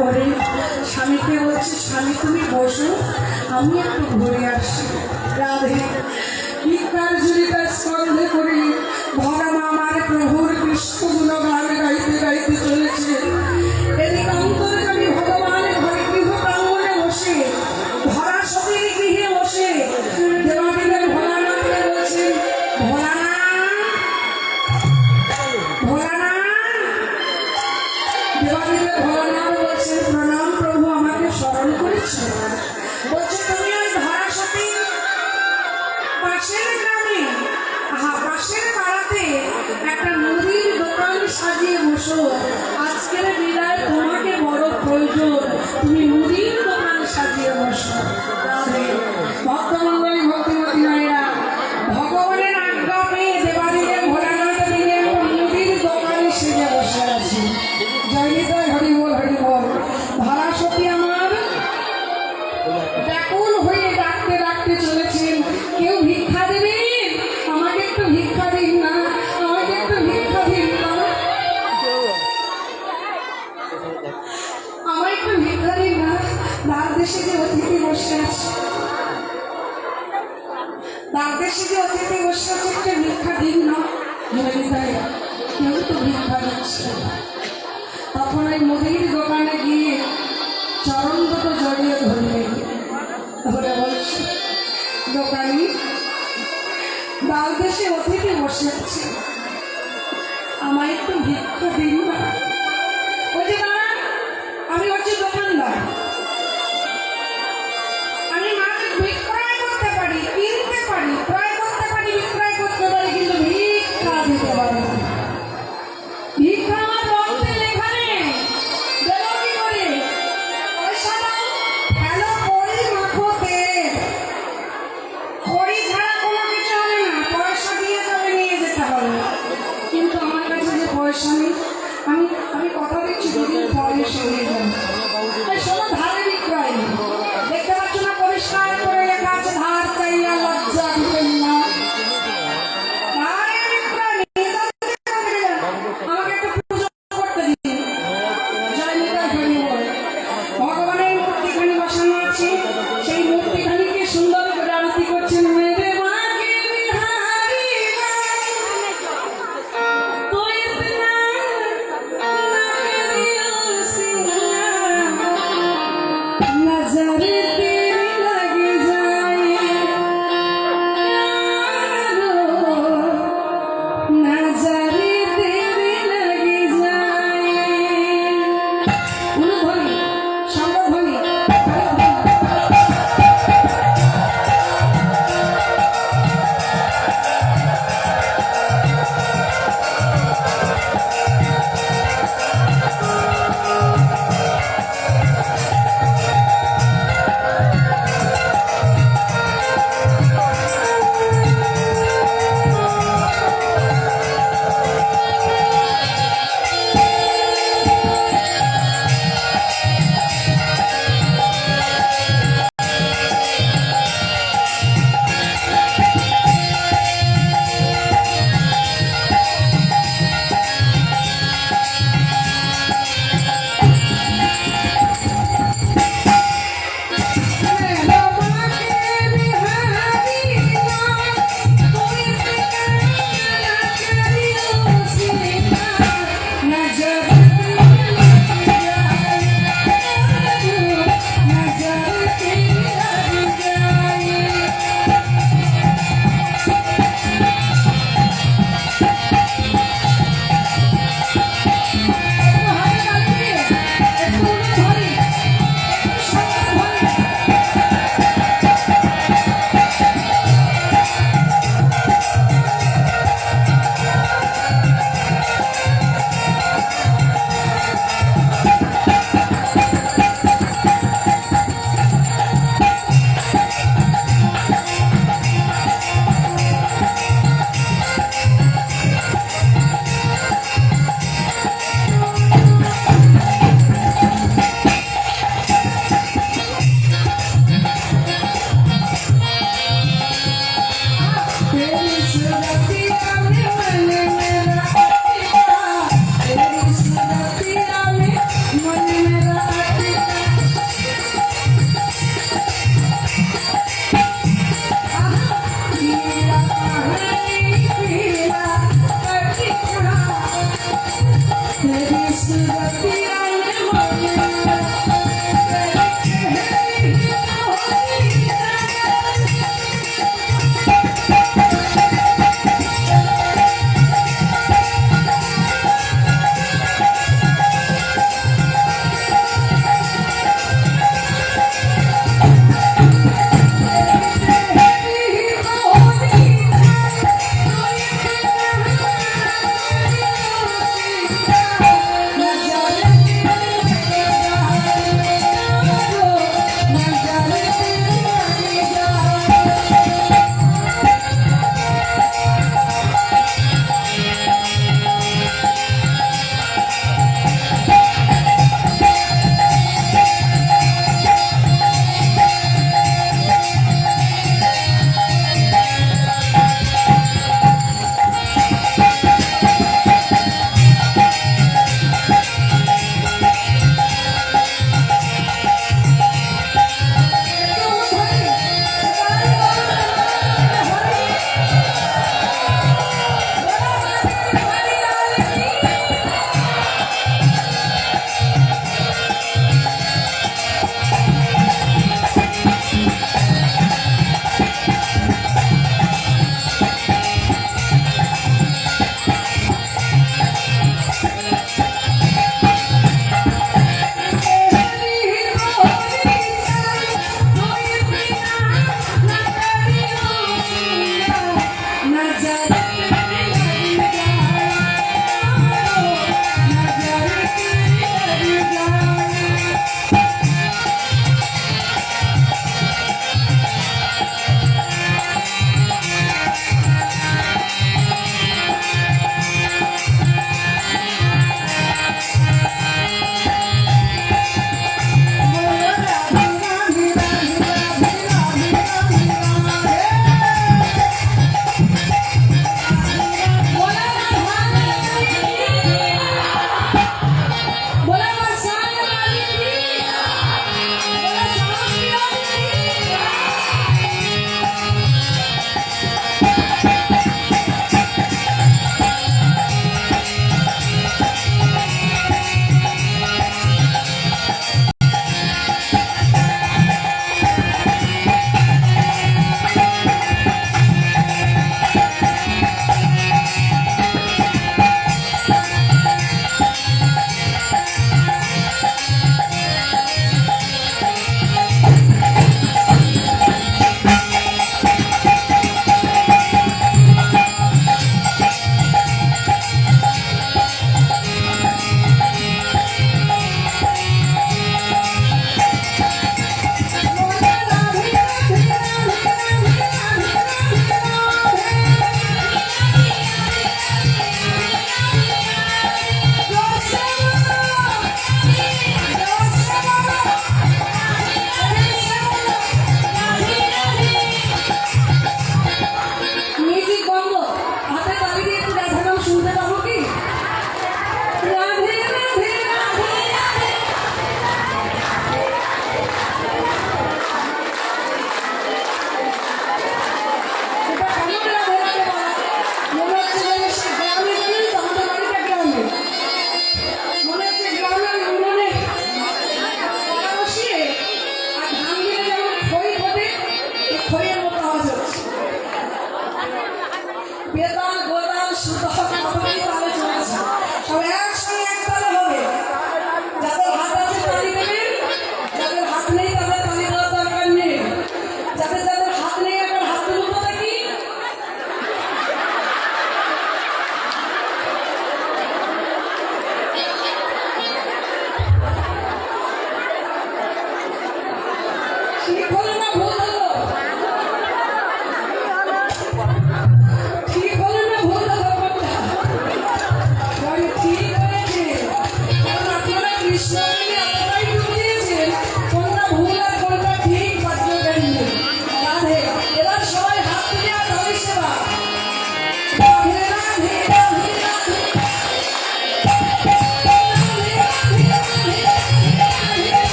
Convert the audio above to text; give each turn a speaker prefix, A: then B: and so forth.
A: করে স্বামীকে বলছে, স্বামী তুমি বসো, আমি একটু ঘুরে আসি। রাধে ভিক্ষার ঝুড়িটা স্কন্ধে করে ভরা মামার প্রভুর কৃষ্ণ গুণগান গাইতে গাইতে চলেছে। এদিকে অন্তর্যামী ভগবান ঘরে গৃহ প্রাঙ্গণে বসে, ভরা সতীর গৃহে বসে দেবাদিদেব ভোলানাথকে বলছেন, দেবাদিদেব ভোলানাথ বলছেন, প্রণাম প্রভু, আমাকে স্মরণ করেছে। বলছে তুমি ওই ধরা সতী পাশের গ্রামে, পাশের পাড়াতে একটা মুদির দোকান সাজিয়ে বসো, আজকের বিদায় তোমাকে বড় প্রয়োজন, তুমি মুদির দোকান সাজিয়ে বসো। রাধে ভক্তমন্ডলী ভক্তিমতী মায়েরা, ভগবানের আজ্ঞা পেয়ে দেবাদিদেব ভোলানাথ দিনে মুদির দোকান সেজে বসে আছে। জয় নিতাই, হরি বল হরি বল। ধরা সতী আমার ব্যাকুল হয়ে ডাকতে ডাকতে চলেছেন, কেউ ভিক্ষা দেবেন, আমাকে একটু ভিক্ষা দিন না, আমাকে একটু ভিক্ষা দিন না, আমার একটু ভিক্ষা দিন না। দ্বার দেশে যে অতিথি বসে আছে, দ্বার দেশে যে অতিথি বসে আছে, একটা ভিক্ষা দিন না। কেউ তো ভিক্ষা দিচ্ছে। তখন ওই মুদির দোকানে গিয়ে চরণ দুটো জড়িয়ে ধরলেন, ধরে বলছে, দোকানি দ্বার দেশে অতিথি বসে আছে, আমায় একটু ভিক্ষা দিন না। ওই যে দাঁড়ান, আমি হচ্ছে দোকানদার,